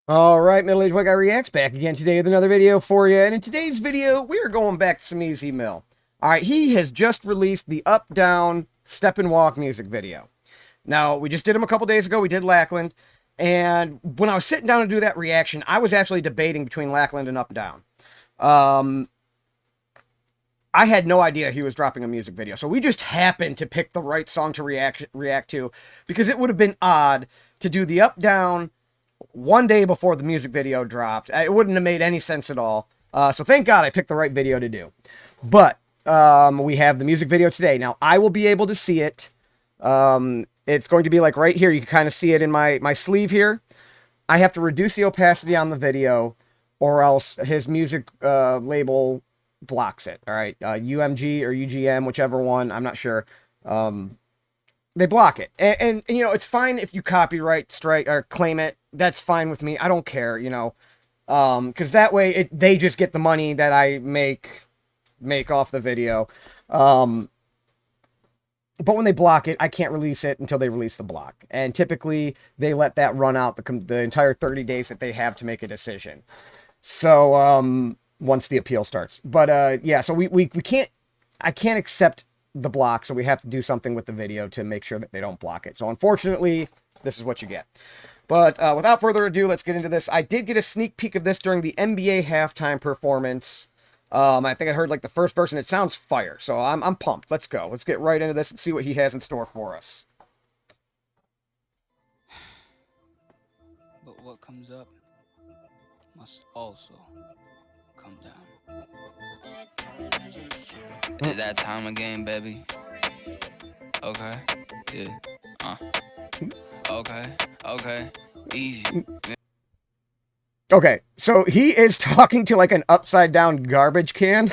All right, Middle-Aged White Guy Reacts back again today with another video for you. And in today's video, we are going back to some Easy Mill. All right, he has just released the Up, Down, Step and Walk music video. Now, we just did him a couple days ago. We did Lackland. And when I was sitting down to do that reaction, I was actually debating between Lackland and Up, Down. I had no idea he was dropping a music video. So we just happened to pick the right song to react to, because it would have been odd to do the Up, Down one day before the music video dropped. It wouldn't have made any sense at all. So thank God I picked the right video to do. But we have the music video today. Now, I will be able to see it. It's going to be like right here. You can kind of see it in my sleeve here. I have to reduce the opacity on the video, or else his music label blocks it. All right, UMG or UGM, whichever one, I'm not sure. They block it. And you know, it's fine if you copyright strike or claim it. That's fine with me. I don't care, you know, because that way they just get the money that I make off the video. But when they block it, I can't release it until they release the block. And typically they let that run out the entire 30 days that they have to make a decision. So once the appeal starts. But yeah, so I can't accept the block, so we have to do something with the video to make sure that they don't block it. So unfortunately, this is what you get. But without further ado, let's get into this. I did get a sneak peek of this during the NBA halftime performance. I think I heard like the first verse, and it sounds fire. So I'm pumped. Let's go. Let's get right into this and see what he has in store for us. But what comes up must also come down. It's that time again, baby. Okay, yeah, okay, easy. Okay, so he is talking to like an upside down garbage can.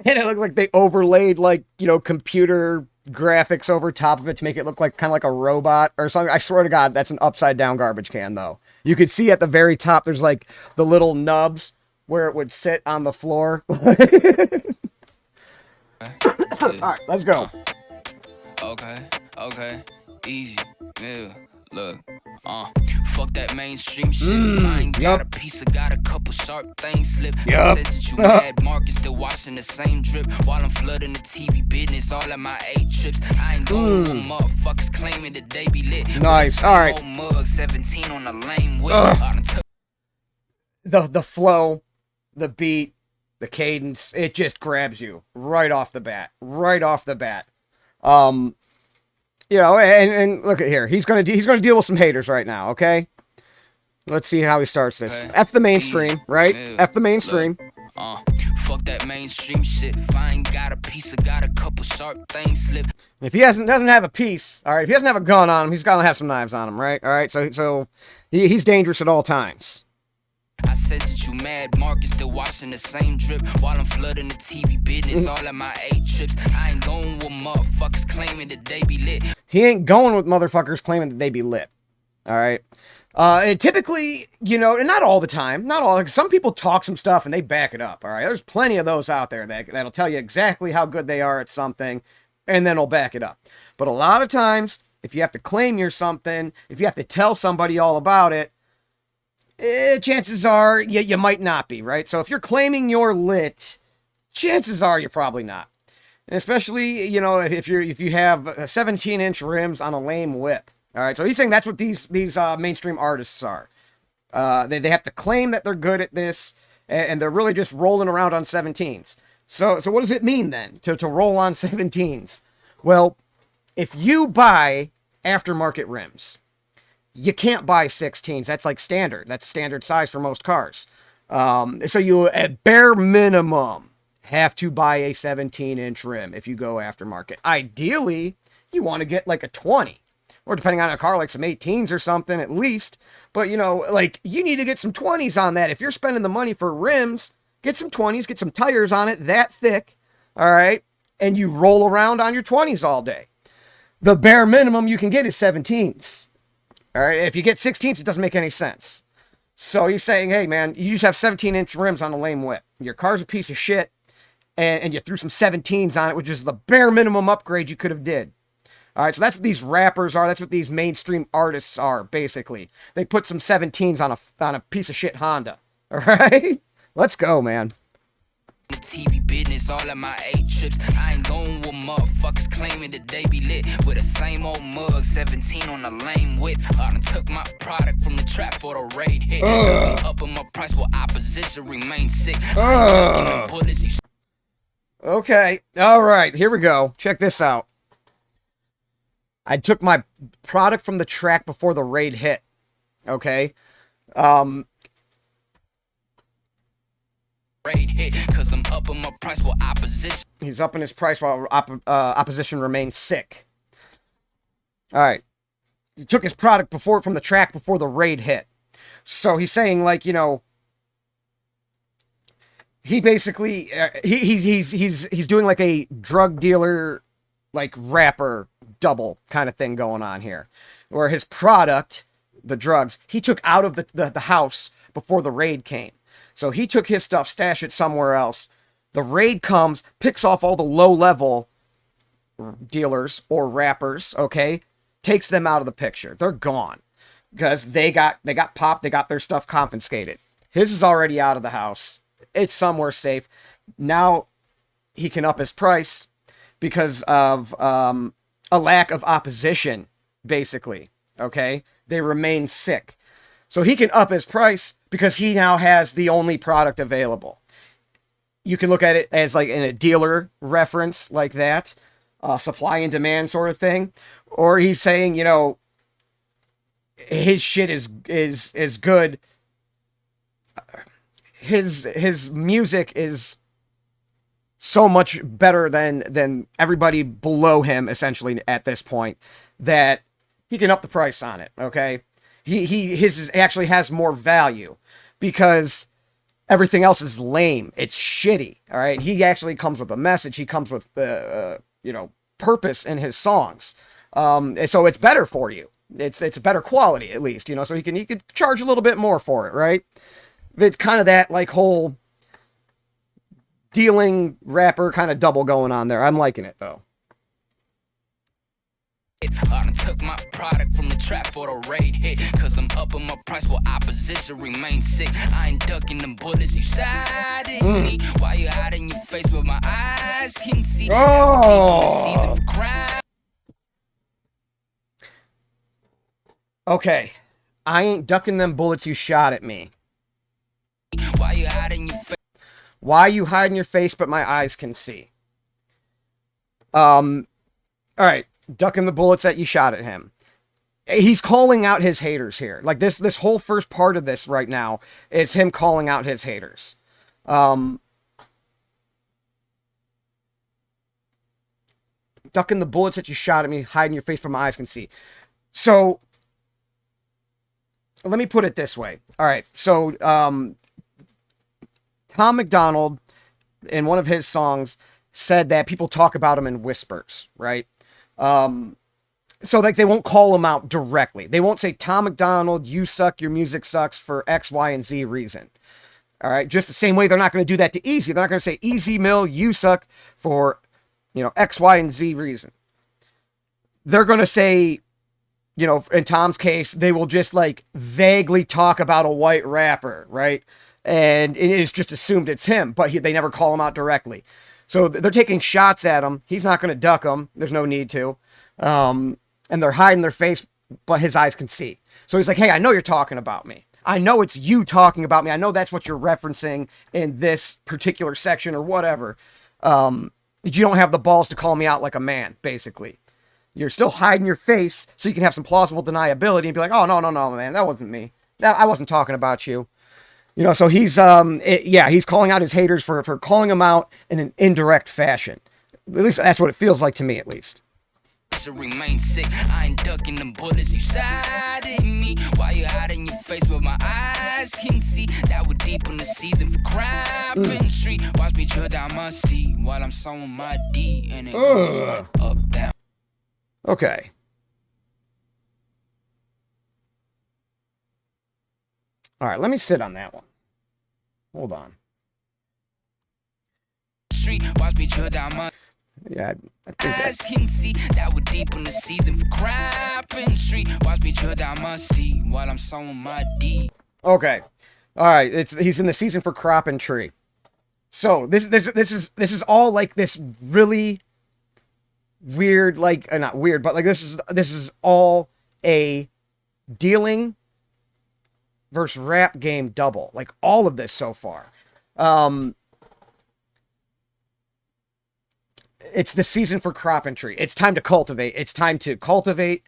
And it looked like they overlaid like, you know, computer graphics over top of it to make it look like kind of like a robot or something. I swear to God, that's an upside down garbage can though. You could see at the very top, there's like the little nubs where it would sit on the floor. All right, let's go. Okay, easy, yeah, look, fuck that mainstream shit. I ain't got a piece, I got a couple sharp things slip. Says that you mad, Marcus still watching the same drip while I'm flooding the TV business. All of my 8 trips, I ain't going with motherfuckers claiming that they be lit. Nice, all right. Mug 17 on the lame whip. The flow, the beat, the cadence, it just grabs you right off the bat. You know, and look at here. He's gonna deal with some haters right now. Okay, let's see how he starts this. Okay. F the mainstream, right? Yeah. F the mainstream. Fuck that mainstream shit. If I ain't got a piece, I got a couple sharp things slip. If he doesn't have a piece, all right. If he doesn't have a gun on him, he's gonna have some knives on him, right? All right. So he's dangerous at all times. I said that you mad, Marcus still watching the same drip while I'm flooding the TV business. All of my 8 trips, I ain't going with motherfuckers claiming that they be lit. He ain't going with motherfuckers claiming that they be lit. All right. And typically, you know, and not all the time, not all. Some people talk some stuff and they back it up. All right. There's plenty of those out there that'll tell you exactly how good they are at something, and then they'll back it up. But a lot of times, if you have to claim you're something, if you have to tell somebody all about it, chances are you might not be, right? So if you're claiming you're lit, chances are you're probably not. And especially, you know, if you have 17-inch rims on a lame whip. All right, so he's saying that's what these mainstream artists are. They have to claim that they're good at this, and they're really just rolling around on 17s. So what does it mean then to roll on 17s? Well, if you buy aftermarket rims, you can't buy 16s. That's like standard. That's standard size for most cars. So you, at bare minimum, have to buy a 17-inch rim if you go aftermarket. Ideally, you want to get like a 20. Or depending on a car, like some 18s or something at least. But, you know, like, you need to get some 20s on that. If you're spending the money for rims, get some 20s, get some tires on it that thick, all right? And you roll around on your 20s all day. The bare minimum you can get is 17s. All right, if you get 16s, it doesn't make any sense. So he's saying, hey, man, you just have 17-inch rims on a lame whip. Your car's a piece of shit, and you threw some 17s on it, which is the bare minimum upgrade you could have did. All right, so that's what these rappers are. That's what these mainstream artists are, basically. They put some 17s on a piece of shit Honda. All right? Let's go, man. The TV business, all of my 8 trips. I ain't going with motherfuckers claiming that they be lit with the same old mug, 17 on the lame whip. I done took my product from the trap for the raid hit. Cause I'm upping my price while opposition remains sick. Okay, all right, here we go. Check this out. I took my product from the track before the raid hit. Okay? Hit, cause I'm upping my price while opposition. He's upping his price while opposition remains sick. All right. He took his product from the track before the raid hit. So he's saying, like, you know, he basically he's doing like a drug dealer, like rapper double kind of thing going on here, where his product, the drugs, he took out of the house before the raid came. So he took his stuff, stashed it somewhere else. The raid comes, picks off all the low-level dealers or rappers, okay? Takes them out of the picture. They're gone. Because they got popped, they got their stuff confiscated. His is already out of the house. It's somewhere safe. Now he can up his price because of a lack of opposition, basically, okay? They remain sick. So he can up his price because he now has the only product available. You can look at it as like in a dealer reference like that, supply and demand sort of thing. Or he's saying, you know, his shit is good. His music is so much better than everybody below him, essentially, at this point, that he can up the price on it, okay? His actually has more value because everything else is lame. It's shitty. All right. He actually comes with a message. He comes with you know, purpose in his songs. So it's better for you. It's a better quality, at least, you know, so he could charge a little bit more for it. Right. It's kind of that like whole dealing rapper kind of double going on there. I'm liking it though. I done took my product from the trap for the raid hit. Cause I'm upping my price while opposition remains sick. I ain't ducking them bullets, you shot at me. Why you hiding your face but my eyes can see? Oh. Okay. I ain't ducking them bullets you shot at me. Why you hiding your face? Why you hiding your face but my eyes can see? Alright. Ducking the bullets that you shot at him. He's calling out his haters here. Like this whole first part of this right now is him calling out his haters. Ducking the bullets that you shot at me, hiding your face from my eyes can see. So let me put it this way. All right. So Tom McDonald in one of his songs said that people talk about him in whispers, right? So like they won't call him out directly. They won't say, Tom McDonald, you suck, your music sucks for X, Y, and Z reason. All right. Just the same way they're not going to do that to Easy. They're not going to say, Easy Mill, you suck for, you know, X, Y, and Z reason. They're going to say, you know, in Tom's case, they will just like vaguely talk about a white rapper, right? And it's just assumed it's him, but they never call him out directly. So they're taking shots at him. He's not going to duck them. There's no need to. And they're hiding their face, but his eyes can see. So he's like, hey, I know you're talking about me. I know it's you talking about me. I know that's what you're referencing in this particular section or whatever. You don't have the balls to call me out like a man, basically. You're still hiding your face so you can have some plausible deniability and be like, oh, no, man, that wasn't me. I wasn't talking about you. You know, so he's, he's calling out his haters for calling them out in an indirect fashion. At least that's what it feels like to me, at least. Remain sick. I ain't ducking them bullets, you shot at me. Why you hiding your face but my eyes can see? That would deepen the season for crap and street. Watch me drill down my seat while I'm sewing my D and it goes like up, down. Okay. All right, let me sit on that one. Hold on. Street, watch me drill down my. Yeah, I think As can see that we're deep in the season for crapping street. Watch me drill down my seed while I'm sowing my D. Okay. All right. He's in the season for crop and tree. So this is all like this really weird, like not weird, but like this is all a dealing versus rap game double. Like all of this so far. It's the season for crop and tree. It's time to cultivate. It's time to cultivate,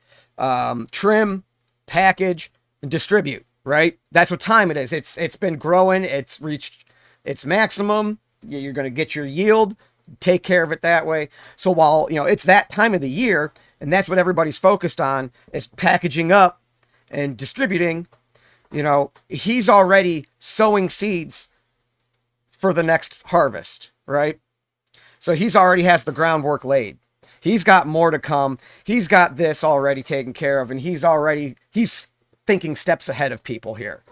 trim, package, and distribute. Right? That's what time it is. It's been growing. It's reached its maximum. You're going to get your yield. Take care of it that way. So while, it's that time of the year, and that's what everybody's focused on, is packaging up and distributing, he's already sowing seeds for the next harvest, right? So he's already has the groundwork laid. He's got more to come. He's got this already taken care of, and he's thinking steps ahead of people here.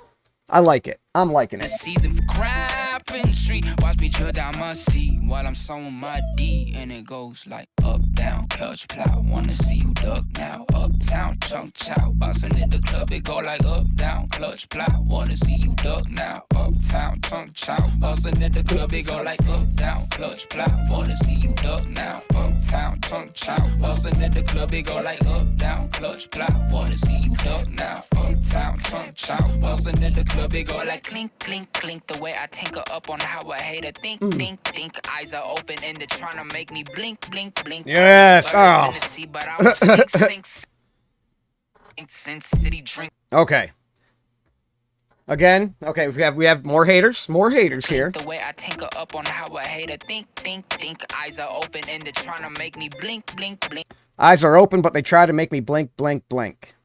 I like it. I'm liking it. Season for crapping street. Watch me drill down my seed while I'm sowing my D. And it goes like up, down, clutch, plow. Wanna see you duck now. Uptown, chunk, chow. Bouncing in the club, it go like up, down, clutch, plow. Wanna see you duck now. Uptown, chunk, chow. Bouncing in the club, it go like up, down, clutch, plow. Wanna see you duck now. Uptown, chunk, chow. Bouncing in the club, it go like up, down, clutch, plow. Wanna see you duck now. Uptown, chunk, chow. Bouncing in the club, it go like clink, clink, clink. The way I tinker up on how I hate a think. Eyes are open and they're trying to make me blink, blink, blink. Yes. Oh. Okay. Again. Okay. We have more haters. More haters here. The way I tinker up on how I hate a think. Eyes are open and they're trying to make me blink, blink, blink. Eyes are open, but they try to make me blink, blink, blink.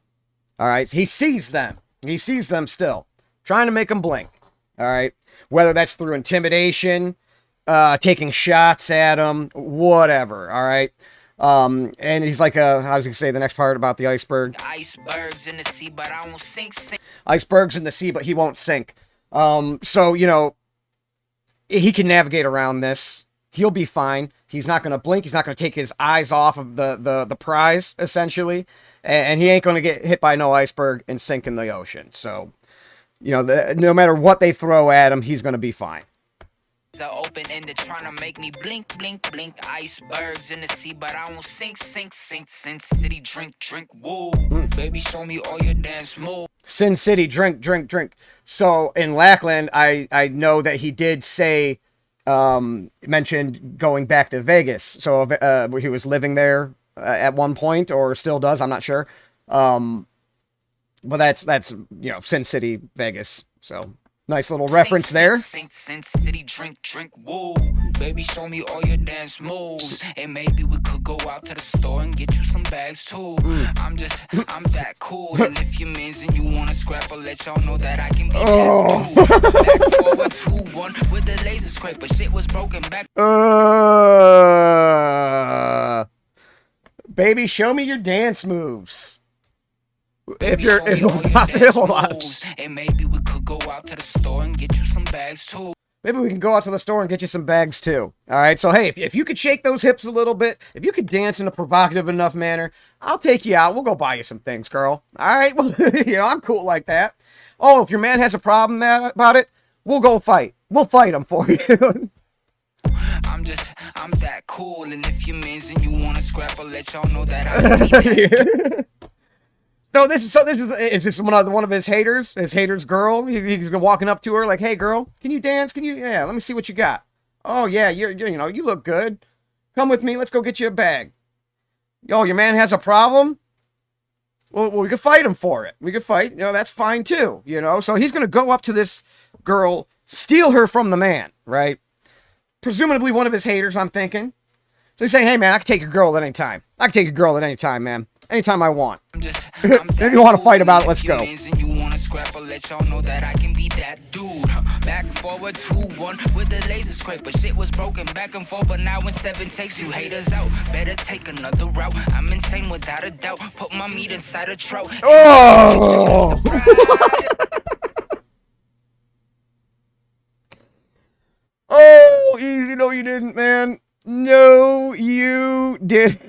All right. He sees them. He sees them still. Trying to make them blink. All right. Whether that's through intimidation, taking shots at them, whatever. All right. And he's like, how does he say the next part about the iceberg? Icebergs in the sea, but I won't sink. Icebergs in the sea, but he won't sink. So, he can navigate around this. He'll be fine. He's not going to blink. He's not going to take his eyes off of the prize, essentially. And he ain't going to get hit by no iceberg and sink in the ocean. So, no matter what they throw at him, he's going to be fine. Open and they're trying to make me blink, blink, blink. Icebergs in the sea, but I won't sink. Sin City, drink, woo. Baby, show me all your dance moves. Sin City, drink. So in Lackland, I know that he did say, mentioned going back to Vegas. So he was living there at one point, or still does. I'm not sure. But that's Sin City, Vegas. So. Nice little reference there. Sin City, drink, woo. Baby, show me all your dance moves. And maybe we could go out to the store and get you some bags too. I'm that cool. And if you're mins and you wanna scrap, I'll let y'all know that I can be that dude. Back forward 2-1 with the laser scraper. Shit was broken back. Baby, show me your dance moves. Baby, if you're possible, and maybe we could go out to the store and get you some bags too. Maybe we can go out to the store and get you some bags too. All right. So hey, if you could shake those hips a little bit, if you could dance in a provocative enough manner, I'll take you out. We'll go buy you some things, girl. All right. Well, I'm cool like that. Oh, if your man has a problem about it, we'll go fight. We'll fight him for you. I'm that cool, and if you're mins and you wanna scrap, I'll let y'all know that I can be that. Is this one of his haters? His haters girl? He's walking up to her like, "Hey girl, can you dance? Let me see what you got." "Oh yeah, you look good. Come with me. Let's go get you a bag." "Yo, your man has a problem?" Well, we could fight him for it. We could fight. That's fine too. So he's gonna go up to this girl, steal her from the man, right? Presumably one of his haters, I'm thinking. So he's saying, "Hey man, I can take your girl at any time. I can take your girl at any time, man. Anytime I want. If you want to fight about it, let's go." Scrap, I'll let y'all know that I can be that dude. Back forward 2-1 with the laser scraper. Shit was broken back and forth, but now in 7 takes you haters out. Better take another route. I'm insane without a doubt. Put my meat inside a trout. Oh! Oh, easy. No, you didn't, man. No, you did.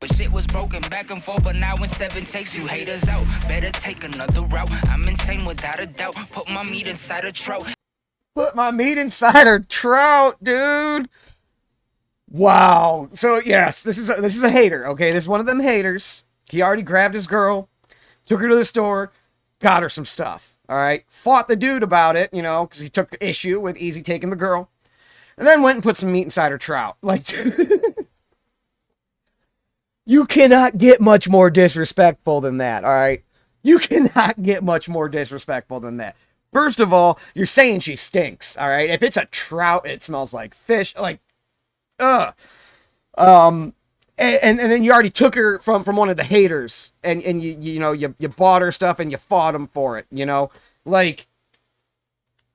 But shit was broken back and forth, but now in 7 takes you haters out. Better take another route. I'm insane without a doubt. Put my meat inside a trout. Put my meat inside a trout, dude. Wow. So yes, this is a hater. Okay, this is one of them haters. He already grabbed his girl, took her to the store, got her some stuff. All right, fought the dude about it, you know, because he took issue with Easy taking the girl, and then went and put some meat inside her trout. Like. You cannot get much more disrespectful than that, all right? You cannot get much more disrespectful than that. First of all, you're saying she stinks, all right? If it's a trout, it smells like fish, like, ugh. And then you already took her from one of the haters, and you bought her stuff and you fought him for it, you know? Like,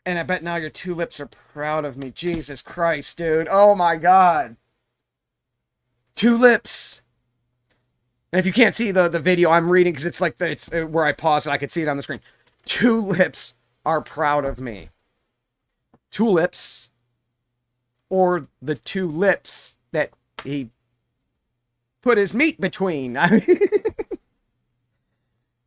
and I bet now your two lips are proud of me. Jesus Christ, dude. Oh my God. Two lips. And if you can't see the video, I'm reading because it's like it's where I pause and I can see it on the screen. Two lips are proud of me. Tulips, or the two lips that he put his meat between. I mean,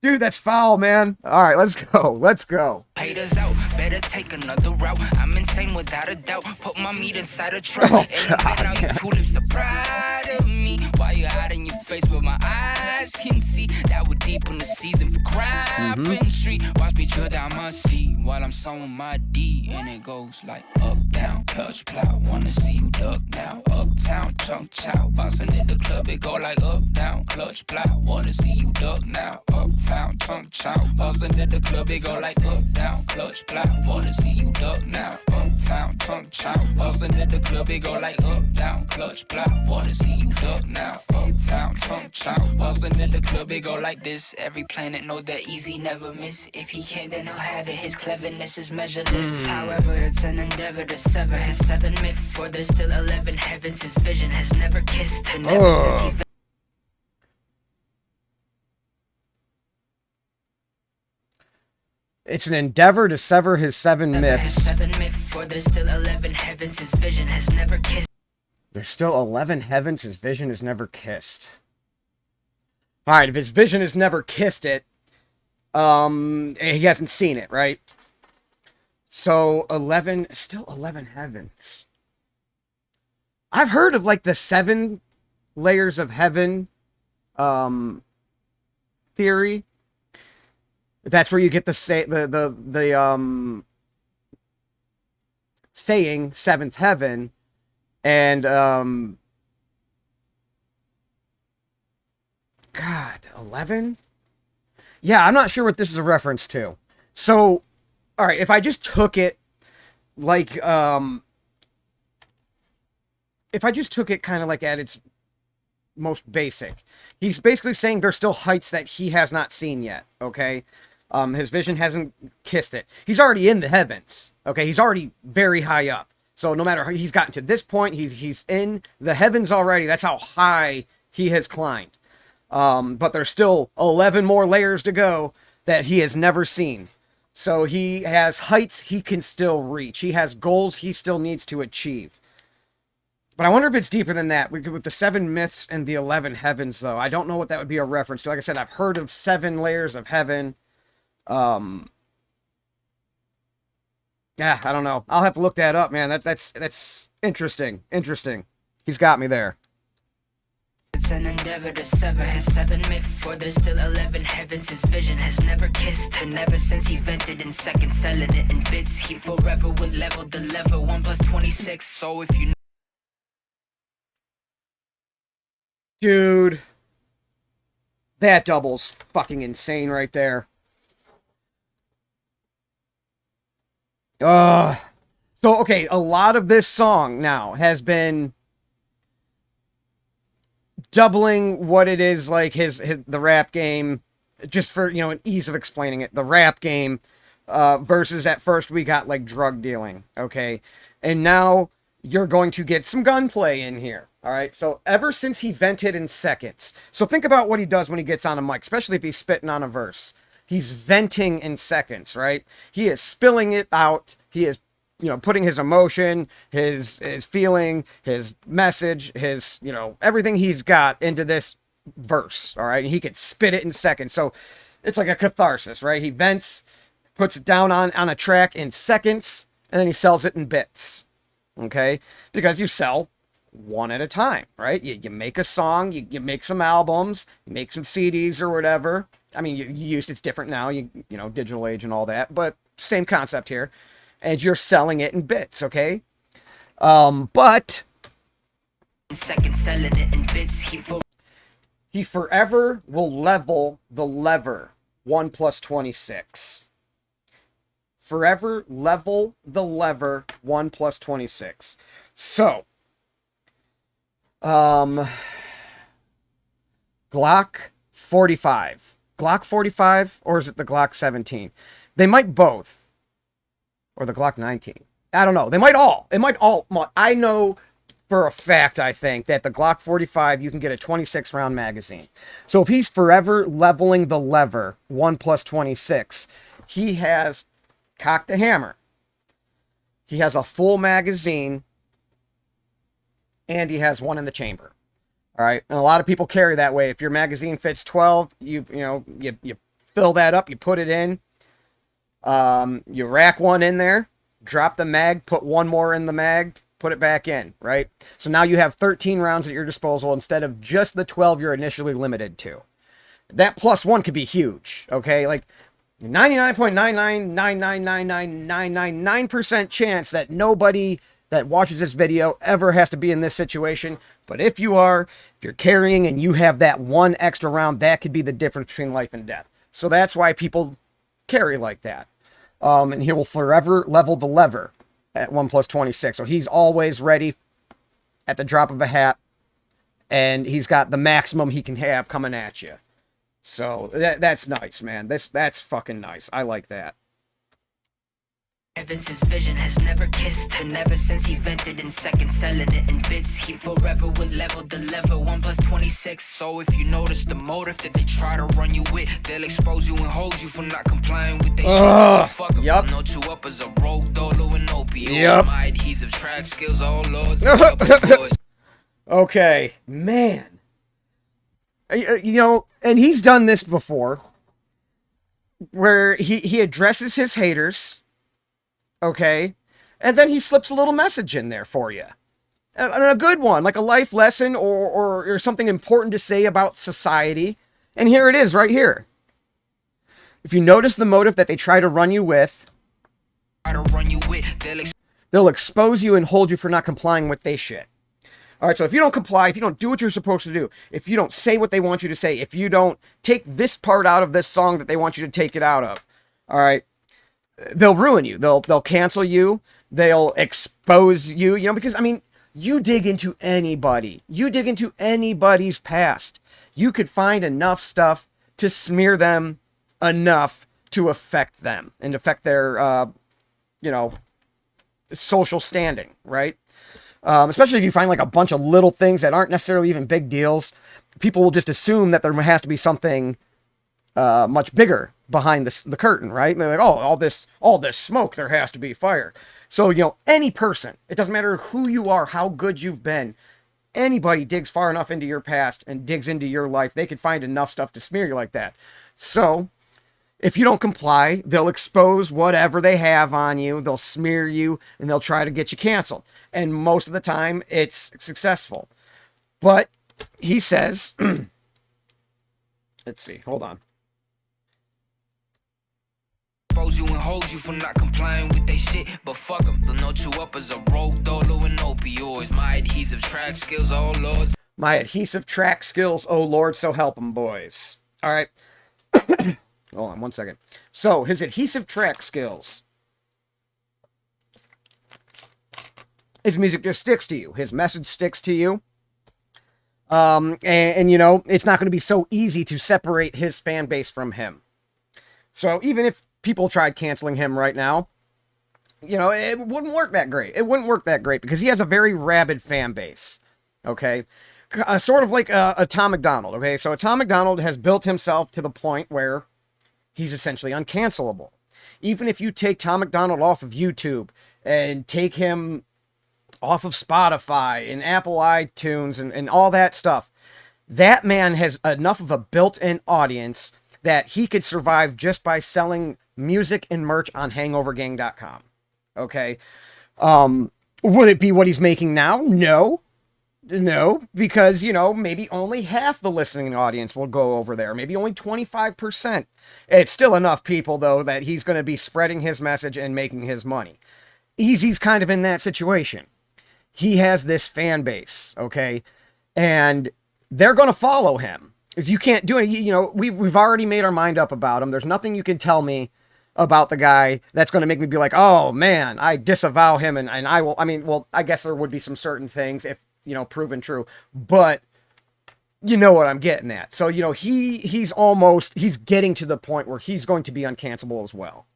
dude, that's foul, man. All right, let's go. Let's go. Haters out, better take another route. I'm insane without a doubt. Put my meat inside a trout. Oh, and now your tulips are proud of me. Why you hiding your face where my eyes can see? That would deepen the season for crime and street. Watch me drill down my seat while I'm sowing my D. And it goes like up, down, clutch, plow. Wanna see you duck now. Uptown, chunk, chow. Bouncing in the club, it go like up, down, clutch, plow. Wanna see you duck now. Uptown, chunk, chow. Bouncing in the club, it go like up, down, clutch, plow. Wanna see you duck now. Uptown, chunk, chow. Bouncing in the club, it go like up, down, clutch, plow. Wanna see you duck now. Uptown, chunk, chow. Bouncing in the club, it go like this. Every planet know that Easy never miss. If he can, then he'll have it. His cleverness is measureless. However, it's an endeavor to sever his 7 myths. For there's still 11 heavens. His vision has never kissed. And never since he It's an endeavor to sever his 7 myths. 7 myths, for there's still 11 heavens. His vision has never kissed. There's still 11 heavens his vision has never kissed. All right, if his vision has never kissed it, he hasn't seen it, right? So 11, still 11 heavens. I've heard of like the 7 layers of heaven theory. That's where you get the saying 7th heaven, and God, 11? Yeah, I'm not sure what this is a reference to. So, all right, if I just took it like if I just took it kind of like at its most basic, he's basically saying there's still heights that he has not seen yet, okay? His vision hasn't kissed it. He's already in the heavens, okay? He's already very high up. So no matter how he's gotten to this point, he's in the heavens already. That's how high he has climbed. But there's still 11 more layers to go that he has never seen. So he has heights he can still reach. He has goals he still needs to achieve. But I wonder if it's deeper than that. With the 7 myths and the 11 heavens, though, I don't know what that would be a reference to. Like I said, I've heard of 7 layers of heaven. Yeah, I don't know. I'll have to look that up, man. That's interesting. Interesting. He's got me there. It's an endeavor to sever his 7 myths. For there's still 11 heavens. His vision has never kissed. And ever since he vented in seconds, selling it in bits, he forever will level the lever. 1 + 26. So if you Dude, that double's fucking insane right there. So, okay, a lot of this song now has been doubling what it is like the rap game, just for, an ease of explaining it. The rap game versus at first we got like drug dealing, okay? And now you're going to get some gunplay in here. All right, so ever since he vented in seconds. So think about what he does when he gets on a mic, especially if he's spitting on a verse. He's venting in seconds, right? He is spilling it out. He is putting his emotion, his feeling, his message, his, everything he's got into this verse. All right. And he could spit it in seconds. So it's like a catharsis, right? He vents, puts it down on a track in seconds, and then he sells it in bits. Okay. Because you sell one at a time, right? You make a song, you make some albums, you make some CDs or whatever. I mean, it's different now, digital age and all that, but same concept here. And you're selling it in bits, okay? But second selling it in bits, he forever will level the lever 1 + 26. Forever level the lever 1 + 26. So, Glock 45. Glock 45, or is it the Glock 17? They might both. Or the Glock 19. I don't know. They might all. It might all. I know for a fact, I think, that the Glock 45, you can get a 26-round magazine. So if he's forever leveling the lever 1 + 26, he has cocked the hammer. He has a full magazine, and he has one in the chamber. All right. And a lot of people carry that way. If your magazine fits 12, you fill that up, you put it in, you rack one in there, drop the mag, put one more in the mag, put it back in, right? So now you have 13 rounds at your disposal instead of just the 12 you're initially limited to. That +1 could be huge, okay? Like 99.9999999% chance that nobody that watches this video ever has to be in this situation. But if you're carrying and you have that one extra round, that could be the difference between life and death. So that's why people carry like that. And he will forever level the lever at 1 + 26. So he's always ready at the drop of a hat, and he's got the maximum he can have coming at you. So that's nice, man. That's fucking nice. I like that. Evance's vision has never kissed, and ever since he vented in seconds, selling it in bits, he forever will level the lever 1 + 26. So if you notice the motive that they try to run you with, they'll expose you and hold you for not complying with their shit. Fuck 'em, yep. I'll note you up as a rogue dolo and opioid. Yep. My adhesive track skills, oh lords. Okay, man. And he's done this before, where he addresses his haters. Okay, and then he slips a little message in there for you, and a good one, like a life lesson or something important to say about society. And here it is, right here. If you notice the motive that they try to run you with, they'll expose you and hold you for not complying with their shit. All right, so if you don't comply, if you don't do what you're supposed to do, if you don't say what they want you to say, if you don't take this part out of this song that they want you to take it out of, all right, they'll ruin you. They'll cancel you. They'll expose you, because, I mean, you dig into anybody. You dig into anybody's past. You could find enough stuff to smear them enough to affect them and affect their, social standing, right? Especially if you find like a bunch of little things that aren't necessarily even big deals. People will just assume that there has to be something much bigger behind the curtain, right? And they're like, oh, all this smoke, there has to be fire. So, any person, it doesn't matter who you are, how good you've been, anybody digs far enough into your past and digs into your life, they could find enough stuff to smear you like that. So, if you don't comply, they'll expose whatever they have on you, they'll smear you, and they'll try to get you canceled. And most of the time, it's successful. But he says, let's see, hold on. You and hold you for not complying with their shit, but fuck them, they'll note you up as a rogue dolo and opioids. My adhesive track skills, oh lords. My adhesive track skills, oh lord, so help them, boys. All right. Hold on 1 second. So his adhesive track skills. His music just sticks to you. His message sticks to you. And it's not going to be so easy to separate his fan base from him. So even if people tried canceling him right now, it wouldn't work that great. It wouldn't work that great because he has a very rabid fan base. Okay. Sort of like a Tom McDonald. Okay. So Tom McDonald has built himself to the point where he's essentially uncancelable. Even if you take Tom McDonald off of YouTube, and take him off of Spotify and Apple iTunes and all that stuff, that man has enough of a built-in audience that he could survive just by selling music and merch on hangovergang.com. Okay. Would it be what he's making now? No, because, you know, maybe only half the listening audience will go over there. Maybe only 25%. It's still enough people, though, that he's going to be spreading his message and making his money. Easy's kind of in that situation. He has this fan base, okay? And they're going to follow him. If you can't do it, you know, we've already made our mind up about him. There's nothing you can tell me about the guy that's going to make me be like, oh, man, I disavow him, and I will. I mean, well, I guess there would be some certain things if, you know, proven true, but you know what I'm getting at. So, you know, he's getting to the point where he's going to be uncancelable as well.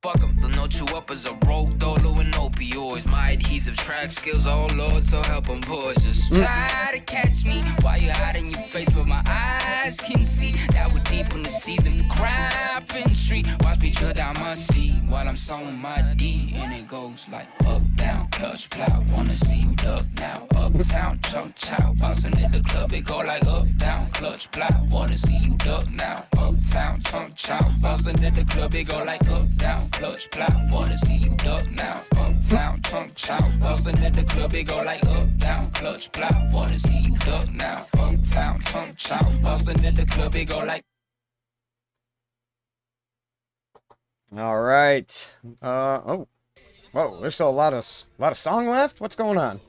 Fuck 'em, they'll note you up as a rogue dolo and opioids. My adhesive track skills, oh lord, so help 'em boys. Just try to catch me while you're hiding your face, but my eyes can see that we're deep in the season for carpentry. Watch me drill down my seat while I'm sewing my D, and it goes like up, down, clutch, plow. Wanna see you duck now, uptown, chunk, chow. Bouncing in the club, it go like up, down, clutch, plow. Wanna see you duck now, uptown, chunk, chow. Bouncing in the club, it go like up, down, clutch, plow. Wanna see you duck now, uptown, chunk, chow. Bouncing in the club, it go like up, down, clutch, plow. Wanna see you duck now, uptown, chunk, chow. Bouncing in the club, it go like. All right. Whoa, there's still a lot of song left. What's going on?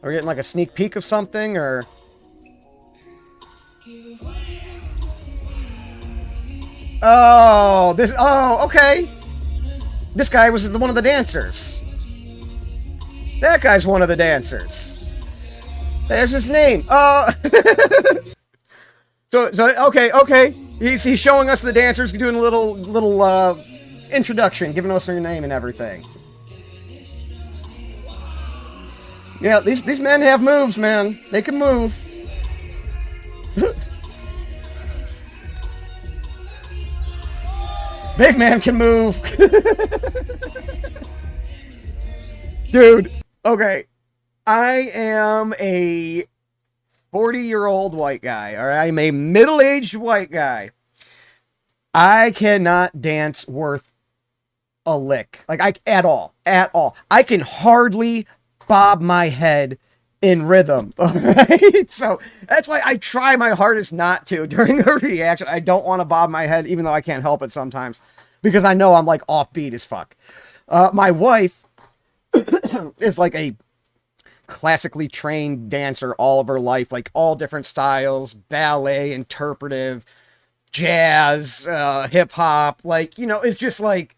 Are we getting like a sneak peek of something, or? Oh, okay. This guy was one of the dancers. That guy's one of the dancers. There's his name. Oh. So okay. He's showing us the dancers, doing a little introduction, giving us their name and everything. Yeah, these men have moves, man. They can move. Big man can move. Dude, okay. I am a 40-year-old white guy, all right? I'm a middle-aged white guy. I cannot dance worth a lick. Like, at all. I can hardly bob my head in rhythm, all right? So that's why I try my hardest not to during a reaction. I don't want to bob my head, even though I can't help it sometimes, because I know I'm like offbeat as fuck. My wife is like a classically trained dancer all of her life, like all different styles, ballet, interpretive, jazz, hip hop, like, you know, it's just like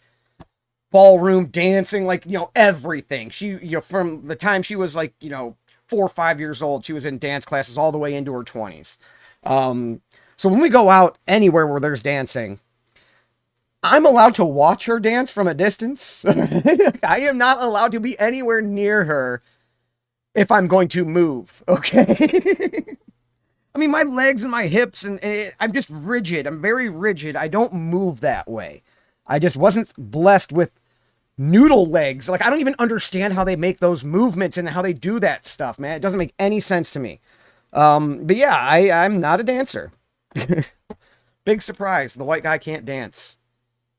ballroom dancing, like, you know, everything. She, you know, from the time she was like, you know, 4 or 5 years old, she was in dance classes all the way into her 20s. So when we go out anywhere where there's dancing, I'm allowed to watch her dance from a distance. I am not allowed to be anywhere near her if I'm going to move, okay? I mean, my legs and my hips, and I'm just rigid. I'm very rigid. I don't move that way. I just wasn't blessed with noodle legs. Like, I don't even understand how they make those movements and how they do that stuff, man. It doesn't make any sense to me. But yeah, I'm not a dancer. Big surprise. The white guy can't dance.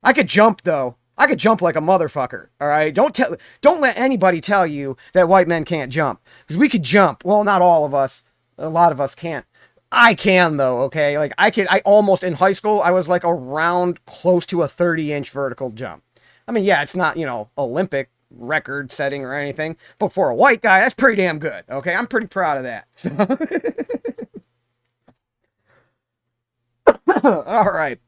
I could jump, though. I could jump like a motherfucker, all right? Don't let anybody tell you that white men can't jump, because we could jump. Well, not all of us. A lot of us can't. I can, though, okay? Like, I almost, in high school, I was like around close to a 30-inch vertical jump. I mean, yeah, it's not, you know, Olympic record setting or anything, but for a white guy, that's pretty damn good, okay? I'm pretty proud of that. So. All right.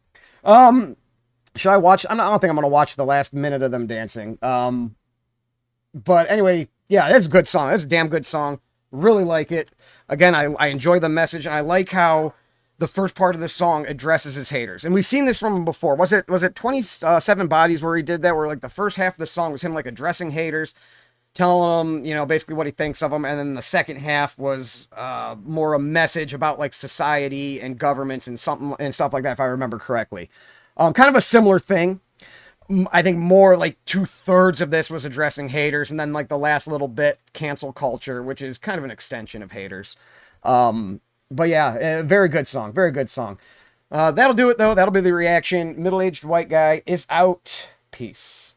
Should I watch? I don't think I'm going to watch the last minute of them dancing. But anyway, yeah, that's a good song. That's a damn good song. Really like it. Again, I enjoy the message, and I like how the first part of the song addresses his haters. And we've seen this from him before. Was it 27 Bodies where he did that, where like the first half of the song was him like addressing haters? telling him, you know, basically what he thinks of him. And then the second half was more a message about like society and governments and something and stuff like that, if I remember correctly. Kind of a similar thing. I think more like 2/3 of this was addressing haters, and then like the last little bit, cancel culture, which is kind of an extension of haters. But yeah, very good song. Very good song. That'll do it though. That'll be the reaction. Middle-Aged White Guy is out. Peace.